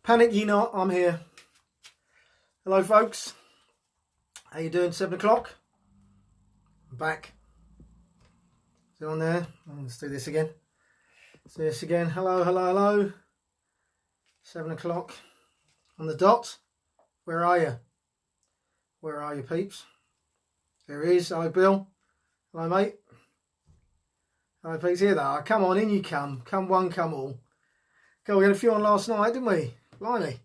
Panic ye not, I'm here. Hello folks, how you doing? 7 o'clock, I'm back. Is it on there? Let's do this again. Hello, hello, hello. 7 o'clock on the dot. Where are you? Where are you, peeps? There he is. Hello, Bill. Hello, mate. Hello, peeps. Here they are. Come on, in you come. Come one, come all. God, we had a few on last night, didn't we? Blimey.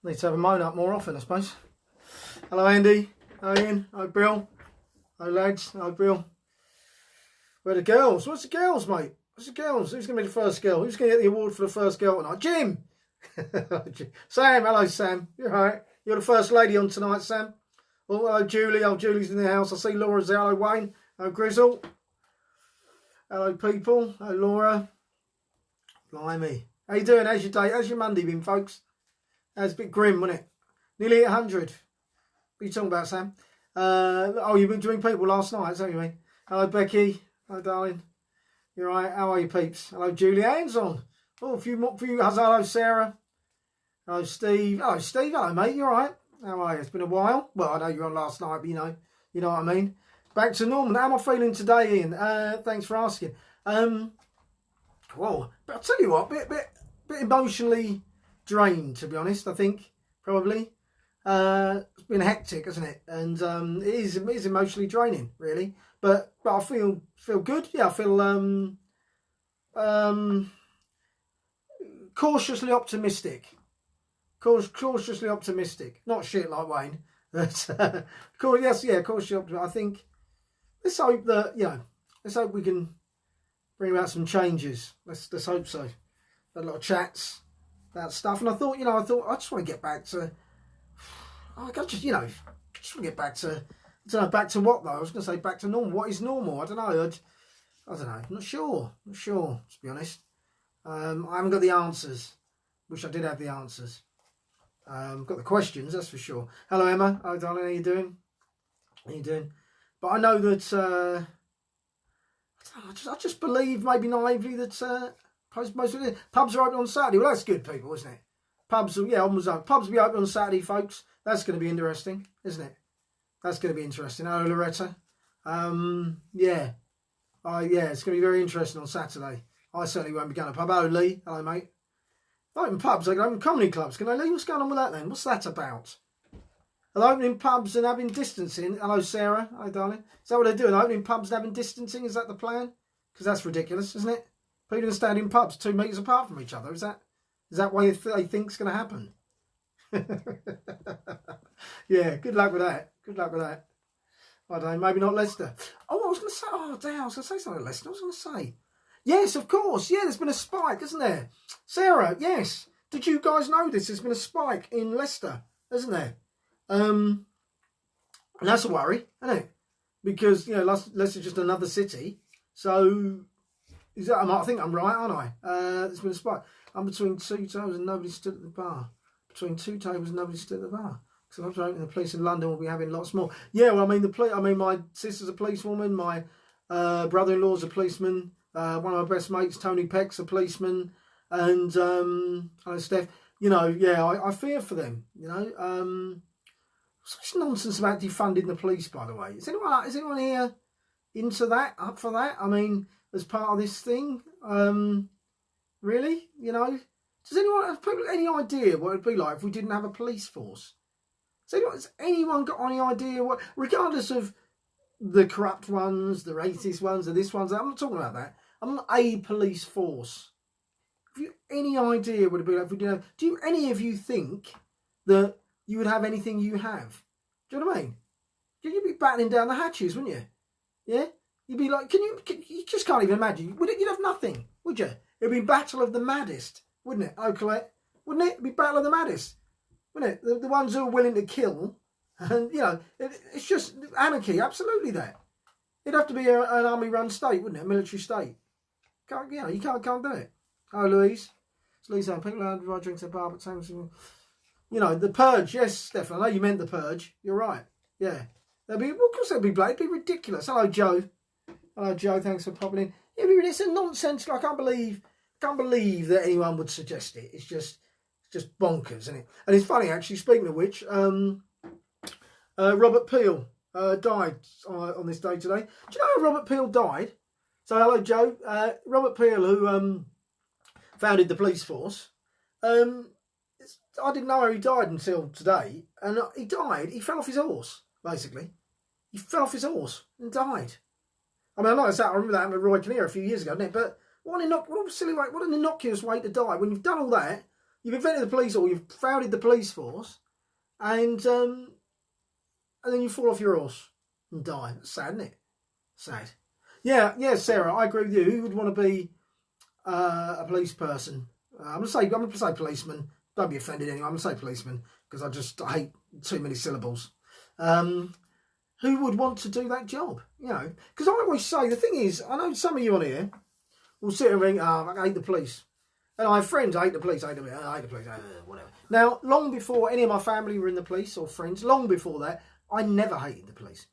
Need to have a moan up more often, I suppose. Hello, Andy. Hello, Ian. Hello, Bill. Hello, lads. Hello, Bill. Where are the girls? What's the girls, mate? What's the girls? Who's going to be the first girl? Who's going to get the award for the first girl tonight? Jim! Sam. Hello, Sam. You're all right. You're the first lady on tonight, Sam. Oh, hello, Julie. Oh, Julie's in the house. I see Laura's there. Hello, Wayne. Hello, Grizzle. Hello, people. Hello, Laura. Blimey. How you doing? How's your day? How's your Monday been, folks? That was a bit grim, wasn't it? Nearly 100. What are you talking about, Sam? Oh, you've been doing people last night, is that what you mean? Hello, Becky. Hello, darling. You're right. How are you, peeps? Hello, Julie. Hands on. Oh, a few more for you. Hello, Sarah. Hello, Steve. Hello, Steve. Hello, mate. You all right? How are you? It's been a while. Well, I know you were on last night, but you know what I mean. Back to normal. How am I feeling today, Ian? Thanks for asking. Whoa, but I'll tell you what, bit emotionally drained, to be honest. I think probably it's been hectic, hasn't it? And it is emotionally draining, really. But I feel good. Yeah, I feel cautiously optimistic. Cautiously optimistic. Not shit like Wayne. But cautiously optimistic. I think let's hope that let's hope we can bring about some changes. Let's hope so. Had a lot of chats about stuff, and I thought I just want to get back to. I just want to get back to. I don't know, back to what though? I was going to say back to normal. What is normal? I don't know. I don't know. I'm not sure. To be honest, I haven't got the answers. Wish I did have the answers. Got the questions, that's for sure. Hello, Emma. Hello, darling. How you doing? But I know that. I just believe, maybe naively, that most of the pubs are open on Saturday. Well, that's good, people, isn't it? Pubs, pubs will be open on Saturday, folks. That's going to be interesting, isn't it? That's going to be interesting. Hello, Loretta. It's going to be very interesting on Saturday. I certainly won't be going to pub. Hello, Lee. Hello, mate. Not open pubs, they can open comedy clubs. Can they, Lee? What's going on with that then? What's that about? Are they opening pubs and having distancing? Hello, Sarah. Hi, darling. Is that what they're doing? Opening pubs and having distancing? Is that the plan? Because that's ridiculous, isn't it? People are standing in pubs 2 metres apart from each other. Is that what they think is going to happen? Yeah, good luck with that. I don't know, maybe not Leicester. Oh, I was going to say, I was going to say something about Leicester. I was going to say, yes, of course. Yeah, there's been a spike, isn't there? Sarah, yes. Did you guys know this? There's been a spike in Leicester, isn't there? And that's a worry, isn't it? Because Leicester's just another city. So I think I'm right, aren't I? There's been a spike. I'm between 2 tables and nobody stood at the bar. Between 2 tables and nobody stood at the bar. So after opening the police in London, we'll be having lots more. Yeah, well, I mean, my sister's a policewoman. My brother-in-law's a policeman. One of my best mates, Tony Peck's a policeman. And hello, Steph. I fear for them. Such nonsense about defunding the police, by the way. Is anyone here into that, up for that? I mean, as part of this thing? Really? Have people any idea what it'd be like if we didn't have a police force? Has anyone got any idea what, regardless of the corrupt ones, the racist ones, or this ones, I'm not talking about that. I'm not a police force. Have you any idea what it'd be like if we didn't have, do any of you think that you would have anything you have? Do you know what I mean? You'd be battling down the hatches, wouldn't you? Yeah? You'd be like, you just can't even imagine. You'd have nothing, would you? It'd be battle of the maddest, wouldn't it? Oh, Colette, wouldn't it? It'd be battle of the maddest, wouldn't it? The ones who are willing to kill, and it's just anarchy. Absolutely, that. It'd have to be an army-run state, wouldn't it? A military state. You can't do it. Oh, Louise. It's Louise saying people are having drinks at the bar, but times. The purge. Yes, Stefan. I know you meant the purge. You're right. Yeah. Of course, there'll be blood. It'd be ridiculous. Hello, Joe. Hello, Joe. Thanks for popping in. It's a nonsense. I can't believe that anyone would suggest it. It's just just bonkers, isn't it? And it's funny, actually, speaking of which, Robert Peel died on this day today. Do you know how Robert Peel died? So, hello, Joe. Robert Peel, who founded the police force, I didn't know how he died until today. And he died, he fell off his horse, basically. He fell off his horse and died. I mean, I remember that happened to Roy Kinnear a few years ago, didn't it? But what a silly way, what an innocuous way to die. When you've done all that, you've invented the police, or you've founded the police force, and then you fall off your horse and die. That's sad, isn't it? Sad. Yeah, Sarah, I agree with you. Who would want to be a police person? I'm going to say policeman. Don't be offended anyway. I'm going to say policeman because I hate too many syllables. Who would want to do that job? You know, because I always say, the thing is, I know some of you on here will sit and think, I hate the police. And I have friends, I hate the police, whatever. Now, long before any of my family were in the police, or friends, long before that, I never hated the police.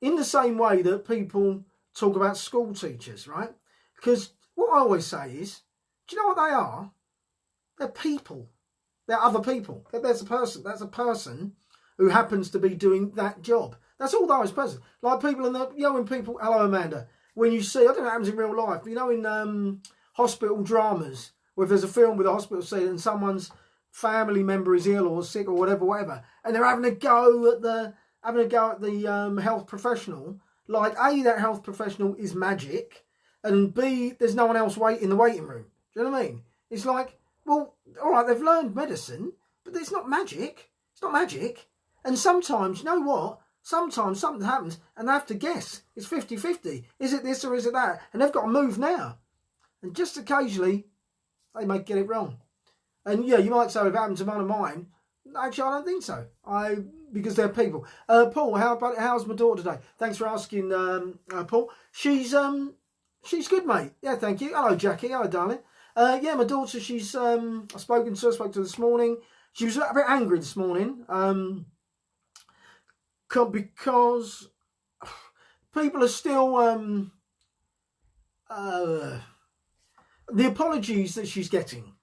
In the same way that people talk about school teachers, right? Because what I always say is, do you know what they are? They're people. They're other people. That's a person who happens to be doing that job. That's all those persons. Like people in when people, hello Amanda, when you see, I don't know what happens in real life, but you know in hospital dramas, where if there's a film with a hospital scene and someone's family member is ill or sick or whatever, and they're having a go at the health professional, like A, that health professional is magic, and B, there's no one else in the waiting room. Do you know what I mean? It's like, well, all right, they've learned medicine, but it's not magic. It's not magic. And sometimes, you know what? Sometimes something happens and they have to guess. It's 50-50. Is it this or is it that? And they've got to move now. And just occasionally, they may get it wrong. And yeah, you might say, if it happened to one of mine, actually, I don't think so. Because they're people. Paul, how's my daughter today? Thanks for asking, Paul. She's good, mate. Yeah, thank you. Hello, Jackie. Hello, darling. Yeah, my daughter, she's, I spoke to her this morning. She was a bit angry this morning. Because people are still, the apologies that she's getting,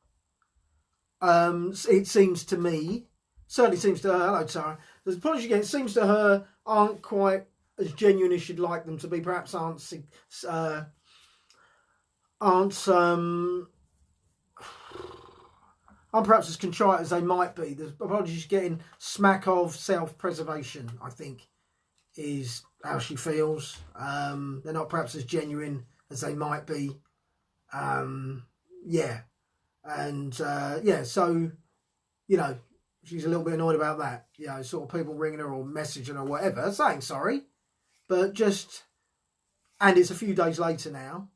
it seems to me, certainly seems to her, hello Tara, the apologies again, it seems to her aren't quite as genuine as she'd like them to be, perhaps aren't perhaps as contrite as they might be. The apologies getting smack of self-preservation, I think, is how she feels. They're not perhaps as genuine as they might be. Yeah. And, so, you know, she's a little bit annoyed about that. You know, sort of people ringing her or messaging her or whatever, saying sorry. But and it's a few days later now.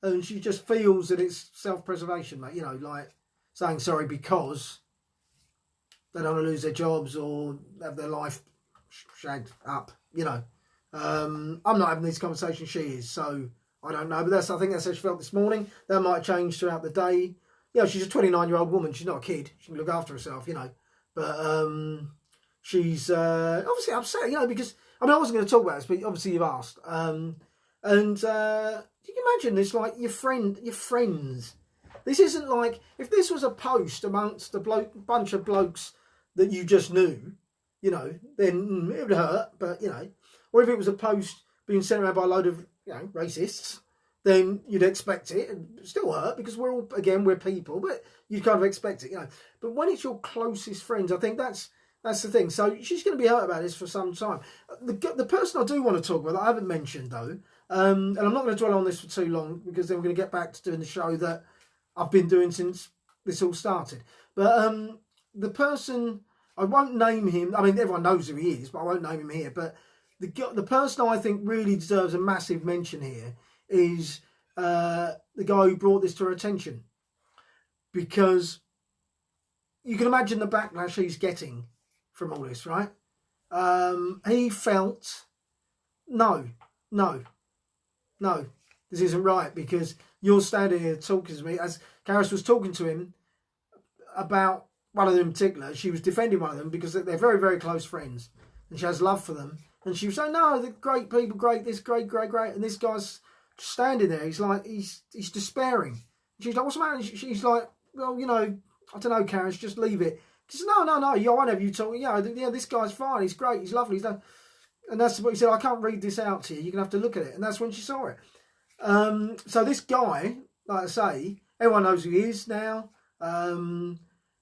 And she just feels that it's self-preservation, mate. You know, like saying sorry because they don't want to lose their jobs or have their life shagged up, you know. I'm not having these conversations, she is, so I don't know. But I think that's how she felt this morning. That might change throughout the day. You know, she's a 29-year-old woman. She's not a kid. She can look after herself, you know. But she's obviously upset, you know, because, I mean, I wasn't going to talk about this, but obviously you've asked. You can imagine it's like your friends. This isn't like, if this was a post amongst a bunch of blokes that you just knew, you know, then it would hurt, but, you know. Or if it was a post being sent around by a load of, you know, racists, then you'd expect it and still hurt because we're people, but you'd kind of expect it, you know. But when it's your closest friends, I think that's the thing. So she's going to be hurt about this for some time. The person I do want to talk about that I haven't mentioned, though, and I'm not going to dwell on this for too long because then we're going to get back to doing the show that I've been doing since this all started. But the person, I won't name him. I mean, everyone knows who he is, but I won't name him here. But the person I think really deserves a massive mention here is the guy who brought this to her attention. Because you can imagine the backlash he's getting from all this, right? He felt, no, this isn't right because you're standing here talking to me. As Gareth was talking to him about one of them in particular, she was defending one of them because they're very, very close friends and she has love for them. And she was saying, no, they're great people, great this, great. And this guy's standing there. He's like, he's despairing. She's like, what's the matter? She's like, well, you know, I don't know, Karen, just leave it. She said, no, you won't have you talking. Yeah, this guy's fine. He's great. He's lovely. And that's what he said. I can't read this out to you. You're going to have to look at it. And that's when she saw it. So this guy, like I say, everyone knows who he is now. And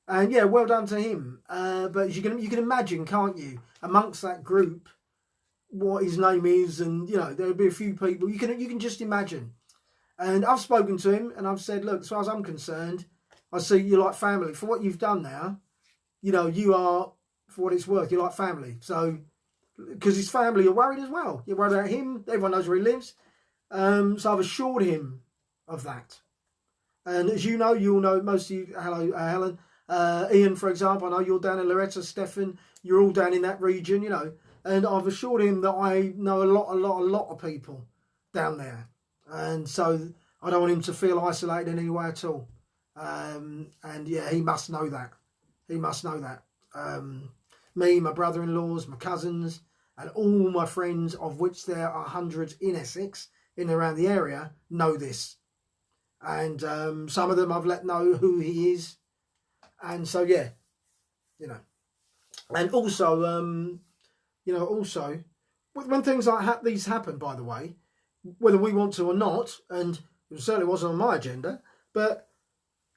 yeah, well done to him. But you can imagine, can't you, amongst that group, what his name is, and there'll be a few people you can just imagine. And I've spoken to him, and I've said, look, as far as I'm concerned, I see you like family. For what you've done now, you are, for what it's worth, you're like family. So, because his family are worried as well. You're worried about him. Everyone knows where he lives. So I've assured him of that. And as you all know, most of you, hello, Helen, Ian, for example, I know you're down in Loretta, Stefan, you're all down in that region, and I've assured him that I know a lot of people down there. And so I don't want him to feel isolated in any way at all. And yeah, he must know that. He must know that. Me, my brother-in-laws, my cousins, and all my friends, of which there are hundreds in Essex, in and around the area, know this. And some of them I've let know who he is. And so, yeah, And also, also, when things like these happen, by the way, whether we want to or not, and it certainly wasn't on my agenda, but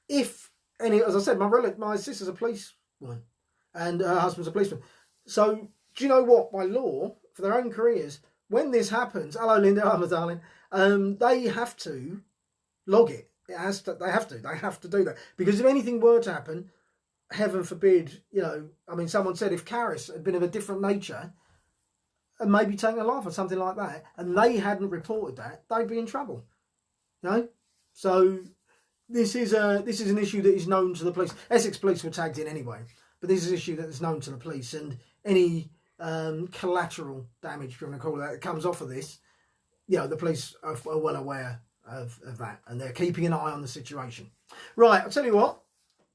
if any, as I said, my sister's a policewoman and her husband's a policeman. So, do you know what? By law, for their own careers, when this happens, hello Linda, hello my darling, they have to log it. They have to do that. Because if anything were to happen, heaven forbid, someone said if Karis had been of a different nature and maybe taken a life or something like that, and they hadn't reported that, they'd be in trouble. So this is an issue that is known to the police. Essex police were tagged in anyway, but this is an issue that is known to the police, and any collateral damage, if you want to call it that comes off of this, the police are well aware of that, and they're keeping an eye on the situation. Right, I'll tell you what,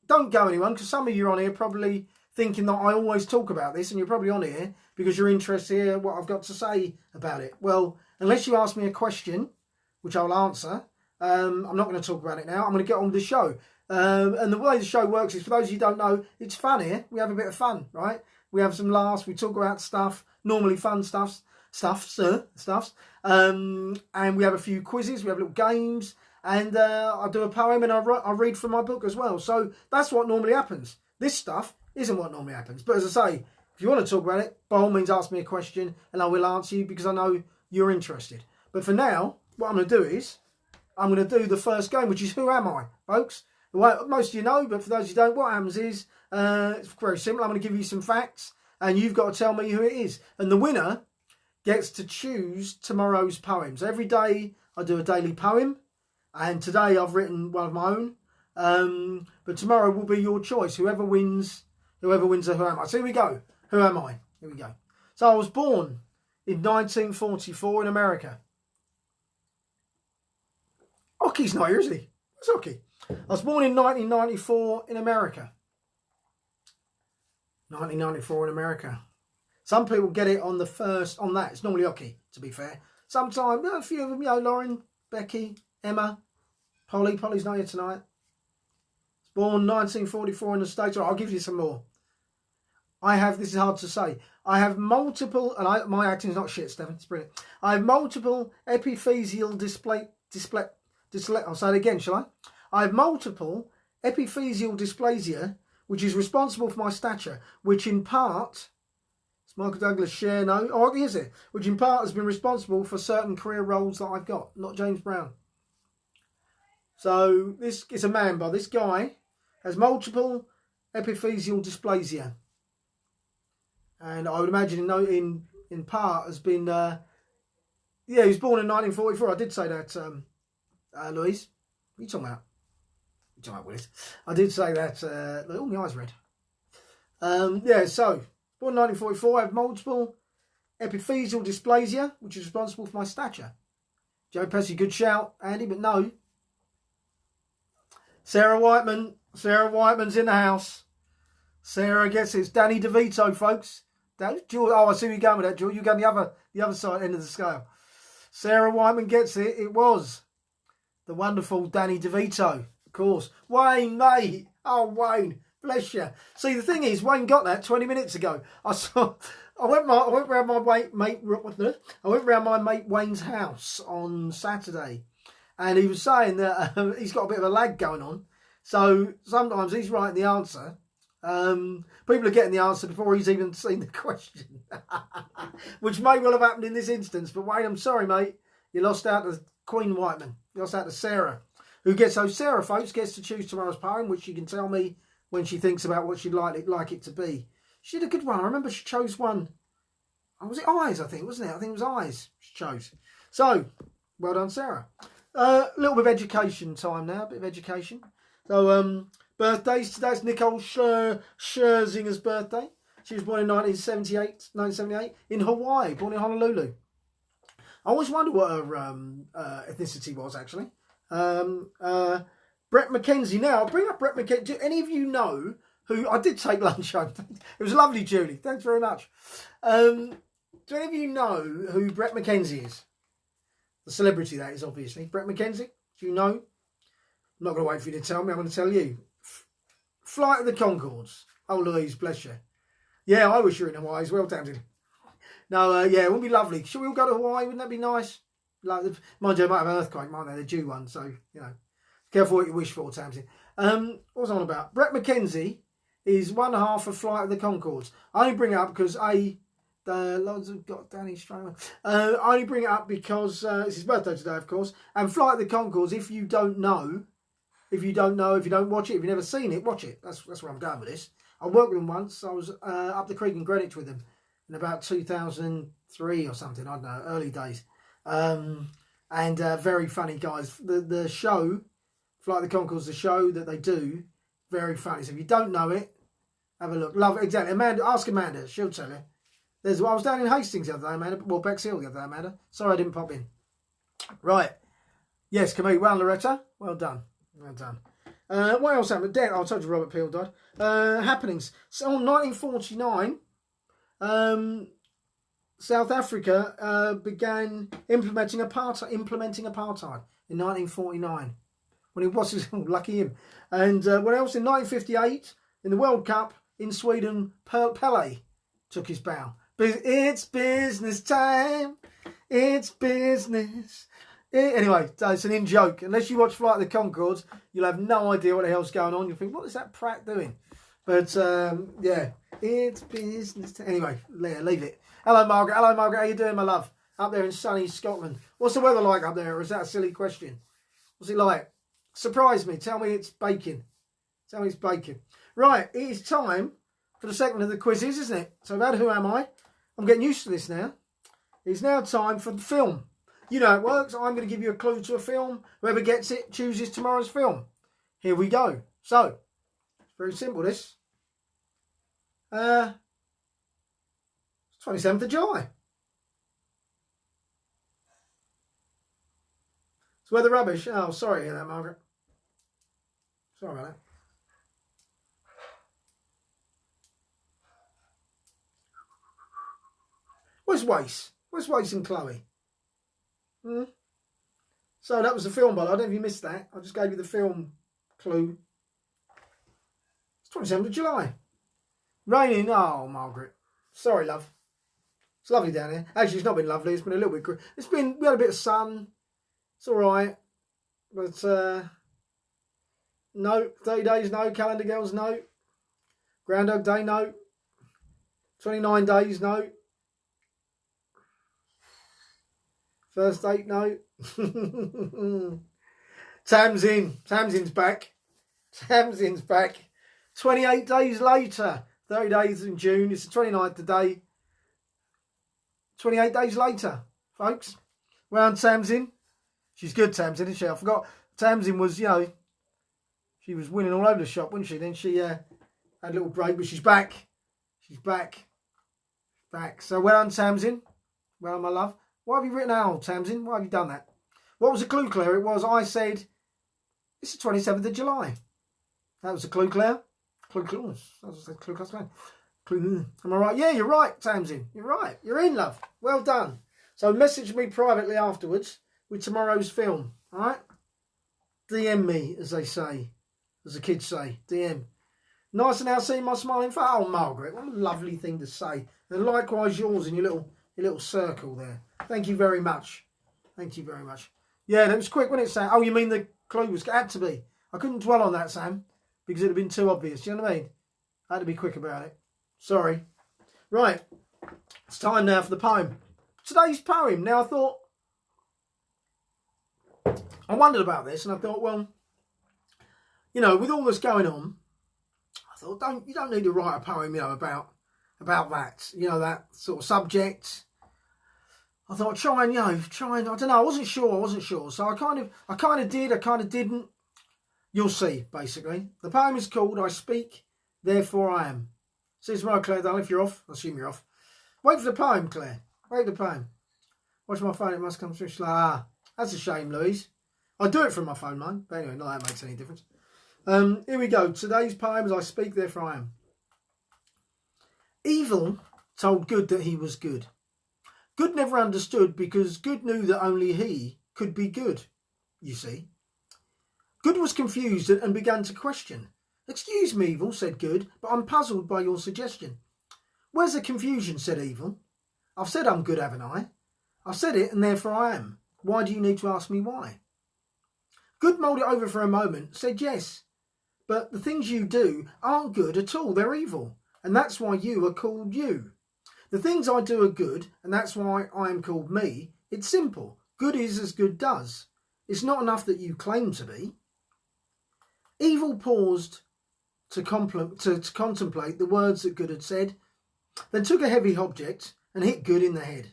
don't go anyone, because some of you on here probably thinking that I always talk about this, and you're probably on here because you're interested to hear what I've got to say about it. Well, unless you ask me a question, which I'll answer, I'm not going to talk about it now. I'm going to get on with the show. And the way the show works is, for those of you who don't know, it's fun here. We have a bit of fun, right? We have some laughs. We talk about stuff, normally fun stuffs. And we have a few quizzes. We have little games. And I do a poem, and I read from my book as well. So that's what normally happens. This stuff isn't what normally happens. But as I say, if you want to talk about it, by all means ask me a question and I will answer you, because I know you're interested. But for now, what I'm going to do is, I'm going to do the first game, which is Who Am I, folks? Well, most of you know, but for those who don't, what happens is, it's very simple. I'm going to give you some facts, and you've got to tell me who it is. And the winner gets to choose tomorrow's poems. Every day I do a daily poem, and today I've written one of my own. But tomorrow will be your choice. Whoever wins a Who Am I. So here we go. Who am I? Here we go. So I was born in 1944 in America. Hockey's not here, is he? What's hockey? I was born in 1994 in America. 1994 in America. Some people get it on the first, on that. It's normally hockey, to be fair. Sometimes, a few of them, Lauren, Becky, Emma, Polly. Polly's not here tonight. Born 1944 in the States. Right, I'll give you some more. This is hard to say. I have multiple, and my acting's not shit, Stephen, it's brilliant. I have multiple epiphyseal I'll say it again, shall I? I have multiple epiphyseal dysplasia, which is responsible for my stature, which in part, it's Michael Douglas share, no, oh, is it? Which in part has been responsible for certain career roles that I've got, not James Brown. So this is a man, but this guy has multiple epiphyseal dysplasia. And I would imagine in part has been, he was born in 1944. I did say that, Louise. What are you talking about? You're talking about Willis. I did say that, oh, my eyes red. So, born in 1944, I have multiple epiphyseal dysplasia, which is responsible for my stature. Joe Pesci, good shout, Andy, but no. Sarah Whiteman's in the house. Sarah gets it. It's Danny DeVito, folks. I see where you're going with that, George. You go on the other side end of the scale. Sarah Whiteman gets it. It was the wonderful Danny DeVito, of course. Wayne, mate. Oh, Wayne, bless you. See, the thing is, Wayne got that 20 minutes ago. I went round my mate Wayne's house on Saturday, and he was saying that he's got a bit of a lag going on. So sometimes he's writing the answer. People are getting the answer before he's even seen the question, which may well have happened in this instance. But Wayne, I'm sorry, mate. You lost out to Queen Whiteman. You lost out to Sarah, who gets, so Sarah, folks, gets to choose tomorrow's poem, which she can tell me when she thinks about what she'd like it to be. She did a good one. I remember she chose one. Oh, was it Eyes, I think, wasn't it? I think it was Eyes she chose. So, well done, Sarah. A little bit of education time now, a bit of education. So, birthdays. Today's Nicole Scherzinger's birthday. She was born in 1978 in Hawaii, born in Honolulu. I always wondered what her ethnicity was, actually. Brett McKenzie. Now, I'll bring up Brett McKenzie. Do any of you know who... I did take lunch home. It was lovely, Julie. Thanks very much. Do any of you know who Brett McKenzie is? The celebrity, that is, obviously. Brett McKenzie? Do you know? I'm not going to wait for you to tell me. I'm going to tell you. Flight of the Conchords. Oh, Louise, bless you. Yeah, I wish you were in Hawaii as well, Tamsin. No, yeah, it would be lovely. Should we all go to Hawaii? Wouldn't that be nice? Like, mind you, I might have an earthquake, might they? The due one, so, you know. Careful what you wish for, Tamsin. What was I on about? Brett McKenzie is one half of Flight of the Conchords. I only bring it up because, loads have got Danny Strayman. I only bring it up because it's his birthday today, of course. And Flight of the Conchords, if you don't watch it, if you've never seen it, watch it. That's where I'm going with this. I worked with them once. I was up the creek in Greenwich with them in about 2003 or something. I don't know, early days. And very funny guys. The show, Flight of the Conchords, the show that they do, very funny. So if you don't know it, have a look. Love it, exactly. Amanda, ask Amanda. She'll tell you. I was down in Hastings the other day, Amanda. Well, Bexhill the other day, Amanda. Sorry I didn't pop in. Right. Yes, Camille. Well, Loretta. Well done. Well done. What else happened? I told you Robert Peel died. Happenings. So in 1949, South Africa began implementing apartheid in 1949. When he was lucky him. And what else? In 1958, in the World Cup in Sweden, Pele took his bow. It's business time. It's business. Anyway, it's an in-joke. Unless you watch Flight of the Conchords, you'll have no idea what the hell's going on. You'll think, what is that Pratt doing? But, yeah, it's business time. Anyway, leave it. Hello, Margaret. Hello, Margaret. How you doing, my love? Up there in sunny Scotland. What's the weather like up there? Or is that a silly question? What's it like? Surprise me. Tell me it's baking. Tell me it's baking. Right, it is time for the second of the quizzes, isn't it? So I've had Who Am I? I'm getting used to this now. It's now time for the film. You know how it works. I'm going to give you a clue to a film. Whoever gets it chooses tomorrow's film. Here we go. So, it's very simple, this. It's 27th of July. It's weather rubbish. Oh, sorry to hear that, Margaret. Sorry about that. Where's Wace? Where's Wace and Chloe? So that was the film, but I don't know if you missed that. I just gave you the film clue. It's 27th of July. Raining. Oh, Margaret. Sorry, love. It's lovely down here. Actually, it's not been lovely. It's been a little bit... we had a bit of sun. It's all right. But, no. 30 days, no. Calendar girls, no. Groundhog Day, no. 29 days, no. First date, no. Tamsin's back. Tamsin's back. 28 days later. 30 days in June. It's the 29th today. 28 days later, folks. Round Tamsin. She's good, Tamsin, isn't she? I forgot. Tamsin was, you know, she was winning all over the shop, wasn't she? Then she had a little break, but she's back. She's back. Back. So well done, Tamsin. Well done, my love. Why have you written out, Tamsin? Why have you done that? What was the clue, Claire? It was, I said, it's the 27th of July. That was the clue, Claire. Clue. That was the clue, Claire. Clue. Am I right? Yeah, you're right, Tamsin. You're right. You're in, love. Well done. So message me privately afterwards with tomorrow's film. All right? DM me, as they say. as the kids say. DM. Nice and now seeing my smiling face. Oh, Margaret, what a lovely thing to say. And likewise yours in your little circle there. Thank you very much. Thank you very much. Yeah, that was quick, wasn't it, Sam? Oh, you mean the clue was had to be? I couldn't dwell on that, Sam, because it'd have been too obvious. Do you know what I mean? I had to be quick about it. Sorry. Right. It's time now for the poem. Today's poem. Now, I wondered about this, and I thought, well, you know, with all this going on, I thought, you don't need to write a poem, you know, about that, you know, that sort of subject. I thought, I don't know, I wasn't sure. So I kind of did, I kind of didn't. You'll see, basically. The poem is called I Speak, Therefore I Am. See tomorrow, Claire, darling, if you're off. I assume you're off. Wait for the poem, Claire. Wait for the poem. Watch my phone, it must come through. That's a shame, Louise. I do it from my phone, mine. But anyway, not that makes any difference. Here we go. Today's poem is I Speak, Therefore I Am. Evil told good that he was good. Good never understood because good knew that only he could be good, you see. Good was confused and began to question. Excuse me, Evil, said Good, but I'm puzzled by your suggestion. Where's the confusion, said Evil. I've said I'm good, haven't I? I've said it and therefore I am. Why do you need to ask me why? Good mulled it over for a moment, said yes. But the things you do aren't good at all, they're evil. And that's why you are called you. The things I do are good, and that's why I am called me. It's simple. Good is as good does. It's not enough that you claim to be. Evil paused to contemplate the words that Good had said, then took a heavy object and hit Good in the head.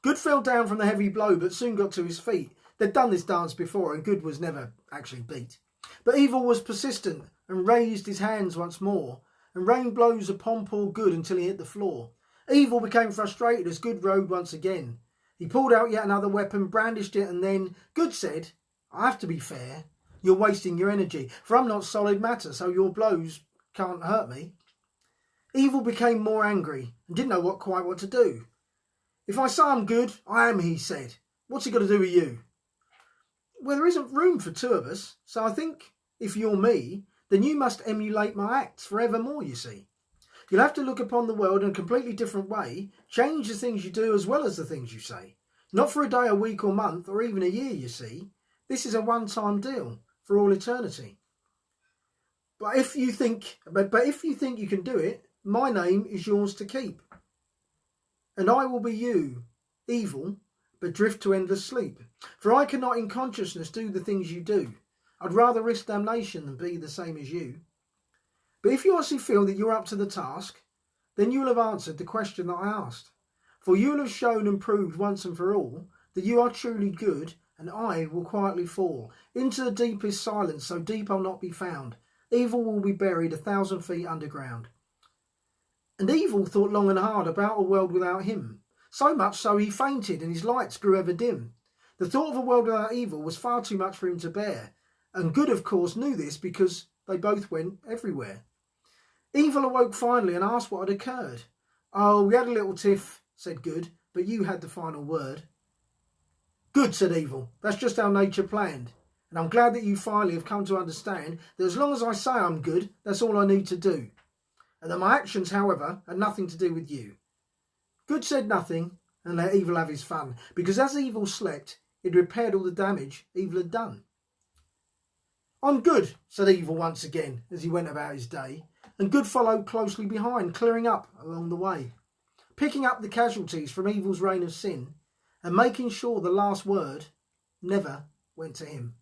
Good fell down from the heavy blow, but soon got to his feet. They'd done this dance before, and Good was never actually beat. But Evil was persistent and raised his hands once more, and rained blows upon poor Good until he hit the floor. Evil became frustrated as Good rode once again. He pulled out yet another weapon, brandished it, and then Good said, I have to be fair. You're wasting your energy, for I'm not solid matter, so your blows can't hurt me. Evil became more angry and didn't know quite what to do. If I say I'm good, I am, he said. What's it got to do with you? Well, there isn't room for two of us, so I think if you're me, then you must emulate my acts forevermore, you see. You'll have to look upon the world in a completely different way, change the things you do as well as the things you say. Not for a day, a week or month, or even a year, you see. This is a one-time deal for all eternity. But if you think you can do it, my name is yours to keep. And I will be you, evil, but drift to endless sleep. For I cannot in consciousness do the things you do. I'd rather risk damnation than be the same as you. But if you actually feel that you're up to the task, then you will have answered the question that I asked. For you will have shown and proved once and for all that you are truly good, and I will quietly fall into the deepest silence, so deep I'll not be found. Evil will be buried 1,000 feet underground. And Evil thought long and hard about a world without him, so much so he fainted and his lights grew ever dim. The thought of a world without Evil was far too much for him to bear, and Good of course knew this because they both went everywhere. Evil awoke finally and asked what had occurred. Oh, we had a little tiff, said Good, but you had the final word. Good, said Evil, that's just how nature planned, and I'm glad that you finally have come to understand that as long as I say I'm good, that's all I need to do, and that my actions, however, had nothing to do with you. Good said nothing and let Evil have his fun, because as Evil slept, it repaired all the damage Evil had done. I'm good, said Evil once again as he went about his day, and Good followed closely behind, clearing up along the way, picking up the casualties from Evil's reign of sin, and making sure the last word never went to him.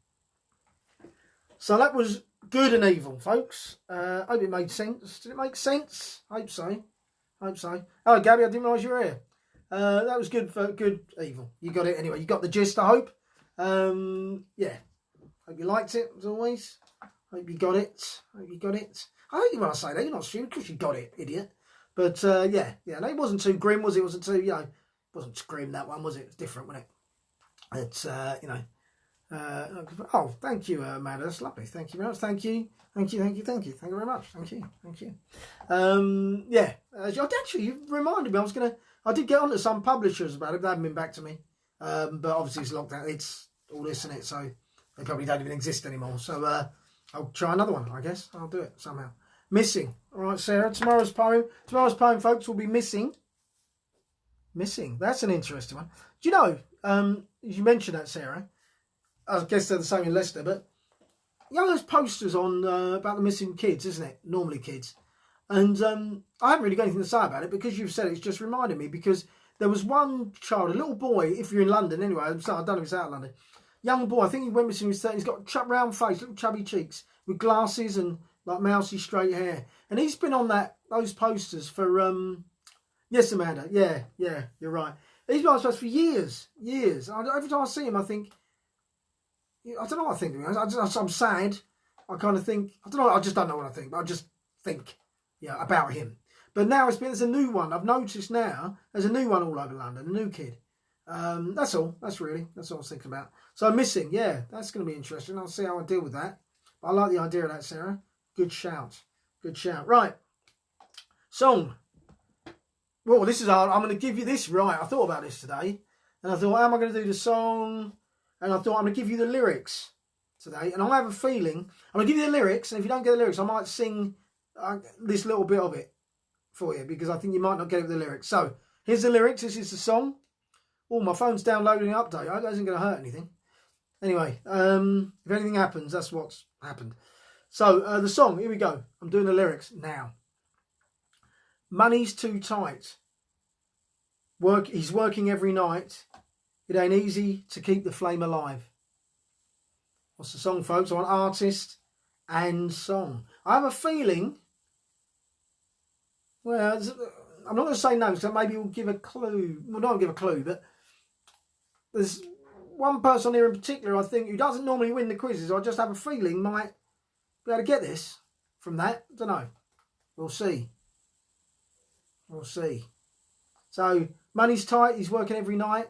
So that was Good and Evil, folks. Hope it made sense. Did it make sense? Hope so. Oh, Gabby, I didn't realise you were here. That was good for Good Evil. You got it anyway. You got the gist, I hope. Yeah. Hope you liked it, as always. Hope you got it. I hate you when I say that. You're not stupid because you got it, idiot. But, yeah. No, it wasn't too grim, was it? It wasn't too, it wasn't grim, that one, was it? It was different, wasn't it? It's, oh, thank you, Amanda. That's lovely. Thank you very much. Thank you very much. Thank you. Yeah. Actually, you reminded me. I did get on to some publishers about it. They haven't been back to me. But obviously it's locked out. It's all this and it, so they probably don't even exist anymore. So I'll try another one, I guess. I'll do it somehow. Missing. All right, Sarah. Tomorrow's poem, folks, will be Missing. Missing. That's an interesting one. Do you know, you mentioned that, Sarah. I guess they're the same in Leicester, but you know those posters on about the missing kids, isn't it? Normally kids. And I haven't really got anything to say about it because you've said it. It's just reminded me because there was one child, a little boy, if you're in London anyway, I don't know if it's out of London, young boy, I think he went missing in his 30s, he's got round face, little chubby cheeks, with glasses and like mousy straight hair. And he's been on those posters for, yes, Amanda, yeah, you're right. He's been on those posters for years. Every time I see him, I think, I don't know what I think. I'm sad. I kind of think, I don't know, I just don't know what I think, but I just think, yeah, about him. But now there's a new one. I've noticed now there's a new one all over London, a new kid. That's all. That's all I was thinking about. So Missing, yeah, that's going to be interesting. I'll see how I deal with that. But I like the idea of that, Sarah. Good shout. Right. Song. Well, this is hard. I'm going to give you this right. I thought about this today. And I thought, how am I going to do the song? And I thought, I'm going to give you the lyrics today. And I have a feeling, I'm going to give you the lyrics. And if you don't get the lyrics, I might sing this little bit of it for you, because I think you might not get it with the lyrics. So here's the lyrics. This is the song. Oh, my phone's downloading an update. That isn't going to hurt anything. Anyway, if anything happens, that's what's happened. So the song, here we go. I'm doing the lyrics now. Money's too tight. He's working every night. It ain't easy to keep the flame alive. What's the song, folks? I want artist and song. I have a feeling, well, I'm not going to say no, so maybe we'll give a clue. Well, not give a clue, but there's one person here in particular, I think, who doesn't normally win the quizzes. I just have a feeling might be able to get this from that. I don't know. We'll see. So, money's tight. He's working every night.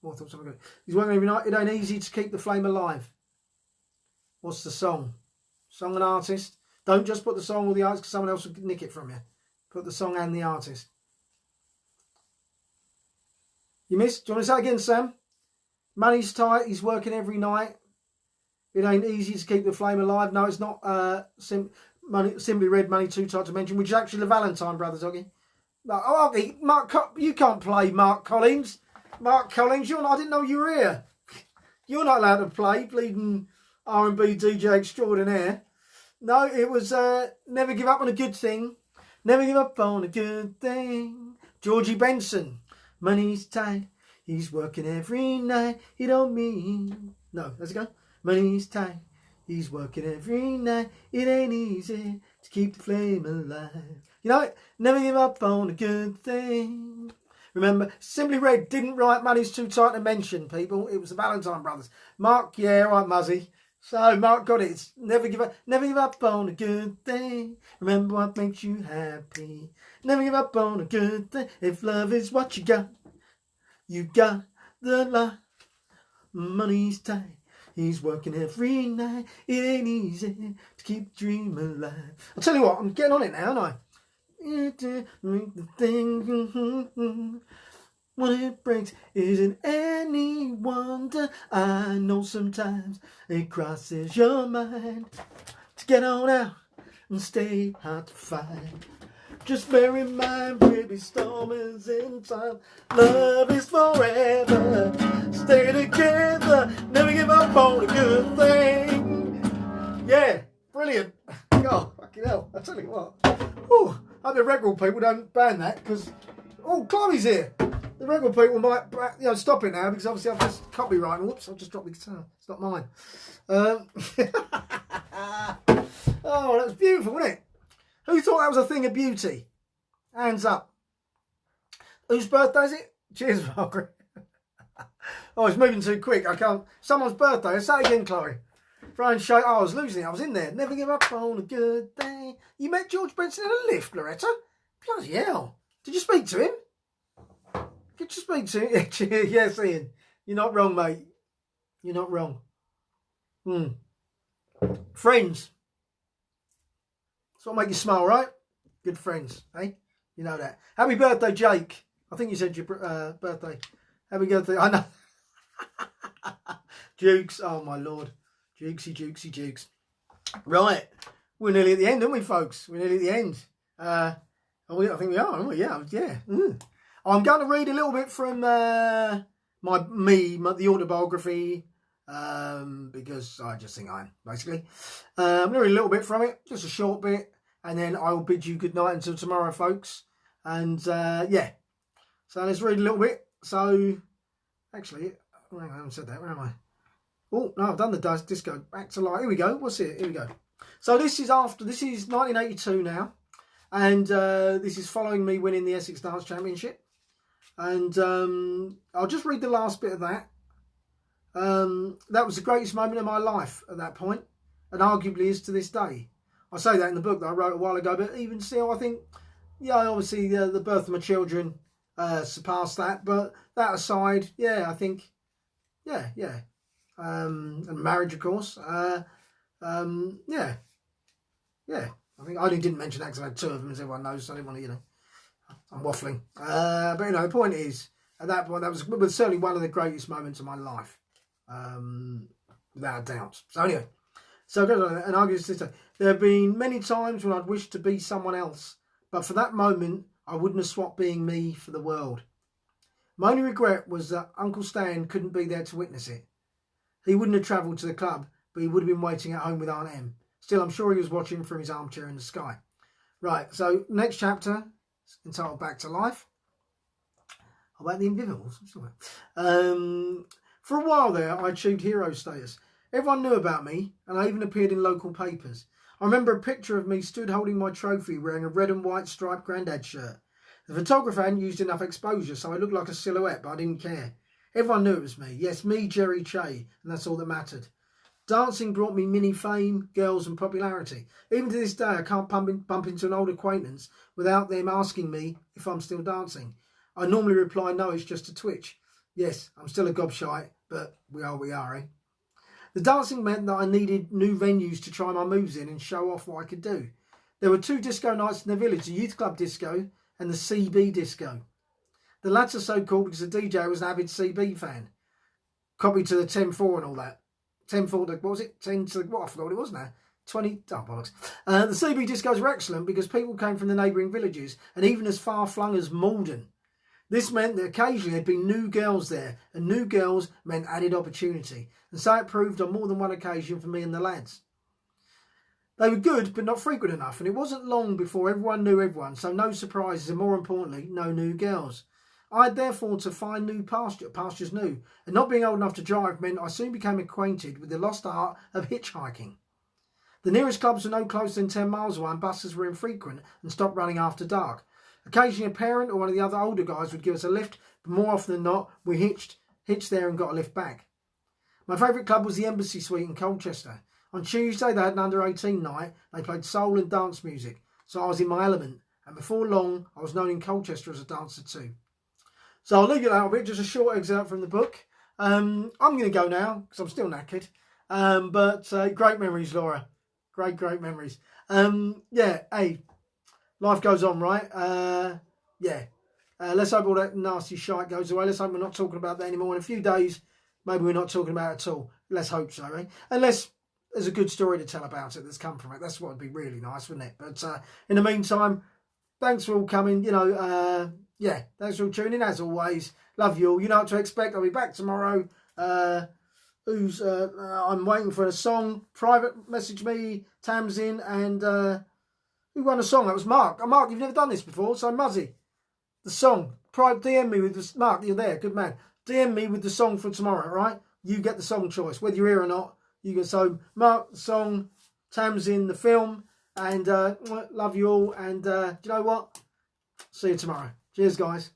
Oh, I thought something good. He's working every night. It ain't easy to keep the flame alive. What's the song? Song and artist. Don't just put the song or the artist because someone else will nick it from you. Put the song and the artist. You missed? Do you want to say it again, Sam? Money's tight. He's working every night. It ain't easy to keep the flame alive. No, it's not. Simply read Money Too Tight to Mention, which is actually the Valentine Brothers, Oggy. Oh, Oggy, you can't play Mark Collins. Mark Collins, I didn't know you were here. You're not allowed to play, bleeding R&B DJ extraordinaire. No, it was Never Give Up on a Good Thing. Never give up on a good thing. Georgie Benson. Money's tight. He's working every night. He don't mean... No, let's go. Money's tight. He's working every night. It ain't easy to keep the flame alive. You know it? Never give up on a good thing. Remember, Simply Red didn't write Money's Too Tight to Mention, people. It was the Valentine Brothers. Mark, yeah, right, Muzzy. So Mark got it. It's never give up on a good thing. Remember what makes you happy. Never give up on a good thing. If love is what you got the lot. Money's tight. He's working every night. It ain't easy to keep the dream alive. I'll tell you what, I'm getting on it now, aren't I? The thing when it breaks isn't any wonder. I know sometimes it crosses your mind to get on out and stay hard to find. Just bear in mind, baby, storm is in time. Love is forever. Stay together. Never give up on a good thing. Yeah, brilliant. God, fucking hell. I tell you what. Ooh, I hope the record people don't ban that because, oh, Chloe's here. The record people might, stop it now because obviously I've just copyrighted. Whoops, I've just dropped the guitar. It's not mine. Oh, that was beautiful, wasn't it? Who thought that was a thing of beauty? Hands up. Whose birthday is it? Cheers, Margaret. Oh, it's moving too quick. I can't. Someone's birthday. Say it again, Chloe. Brian Show. Oh, I was losing it. I was in there. Never give up on a good day. You met George Benson in a lift, Loretta? Bloody hell. Did you speak to him? Did you speak to him? Yes, Ian. You're not wrong, mate. You're not wrong. Friends. That's what make you smile, right? Good friends, eh? You know that. Happy birthday, Jake. I think you said your birthday. Happy birthday. I know. Jukes. Oh, my Lord. Jukesy. Right, we're nearly at the end, aren't we, folks? We're nearly at the end. I think we are, aren't we? Yeah. I'm going to read a little bit from the autobiography, because I just think I am, basically. I'm going to read a little bit from it, just a short bit, and then I will bid you good night until tomorrow, folks. And yeah, so let's read a little bit. So, actually, I haven't said that. Where am I? Oh, no, I've done the disco. Back to life. Here we go. What's it? Here we go. So this is 1982 now. And this is following me winning the Essex Dance Championship. And I'll just read the last bit of that. That was the greatest moment of my life at that point, and arguably is to this day. I say that in the book that I wrote a while ago, but even still, I think, yeah, obviously the birth of my children surpassed that. But that aside, yeah, I think, yeah. And marriage, of course. Yeah. I think I only didn't mention that because I had two of them, as everyone knows, so I didn't want to, I'm waffling. But, the point is, at that point, that was certainly one of the greatest moments of my life. Without a doubt. So anyway, so it goes on and argues this. There have been many times when I'd wished to be someone else, but for that moment, I wouldn't have swapped being me for the world. My only regret was that Uncle Stan couldn't be there to witness it. He wouldn't have travelled to the club, but he would have been waiting at home with Aunt Em. Still, I'm sure he was watching from his armchair in the sky. Right, so next chapter, entitled Back to Life. About the Invisibles. For a while there, I achieved hero status. Everyone knew about me, and I even appeared in local papers. I remember a picture of me stood holding my trophy wearing a red and white striped Grandad shirt. The photographer hadn't used enough exposure, so I looked like a silhouette, but I didn't care. Everyone knew it was me. Yes, me, Jerry Che, and that's all that mattered. Dancing brought me mini fame, girls and popularity. Even to this day, I can't bump into an old acquaintance without them asking me if I'm still dancing. I normally reply, no, it's just a twitch. Yes, I'm still a gobshite, but we are, eh? The dancing meant that I needed new venues to try my moves in and show off what I could do. There were two disco nights in the village, the Youth Club Disco and the CB Disco. The latter so called because the DJ was an avid CB fan. Copied to the 10-4 and all that. 10-4 to, what was it? 10 to, what? I forgot what it was now. 20, oh bollocks. The CB discos were excellent because people came from the neighbouring villages and even as far flung as Malden. This meant that occasionally there'd be new girls there, and new girls meant added opportunity. And so it proved on more than one occasion for me and the lads. They were good, but not frequent enough, and it wasn't long before everyone knew everyone, so no surprises, and more importantly, no new girls. I had therefore to find new pastures new, and not being old enough to drive meant I soon became acquainted with the lost art of hitchhiking. The nearest clubs were no closer than 10 miles away, and buses were infrequent and stopped running after dark. Occasionally a parent or one of the other older guys would give us a lift, but more often than not, we hitched there and got a lift back. My favourite club was the Embassy Suite in Colchester. On Tuesday they had an under-18 night. They played soul and dance music, so I was in my element, and before long I was known in Colchester as a dancer too. So I'll leave you that a bit, just a short excerpt from the book. I'm going to go now because I'm still knackered. But great memories, Laura. Great memories. Yeah, hey, life goes on, right? Let's hope all that nasty shite goes away. Let's hope we're not talking about that anymore. In a few days, maybe we're not talking about it at all. Let's hope so, eh? Unless there's a good story to tell about it that's come from it. That's what would be really nice, wouldn't it? But in the meantime, thanks for all coming. Yeah, thanks for all tuning in, as always. Love you all. You know what to expect. I'll be back tomorrow. I'm waiting for a song. Private message me, Tamsin, and who won a song? That was Mark. Mark, you've never done this before, so Muzzy. The song. DM me with the... Mark, you're there. Good man. DM me with the song for tomorrow, right? You get the song choice, whether you're here or not. You can. So, Mark, the song, Tamsin, the film, and love you all. And do you know what? See you tomorrow. Cheers, guys.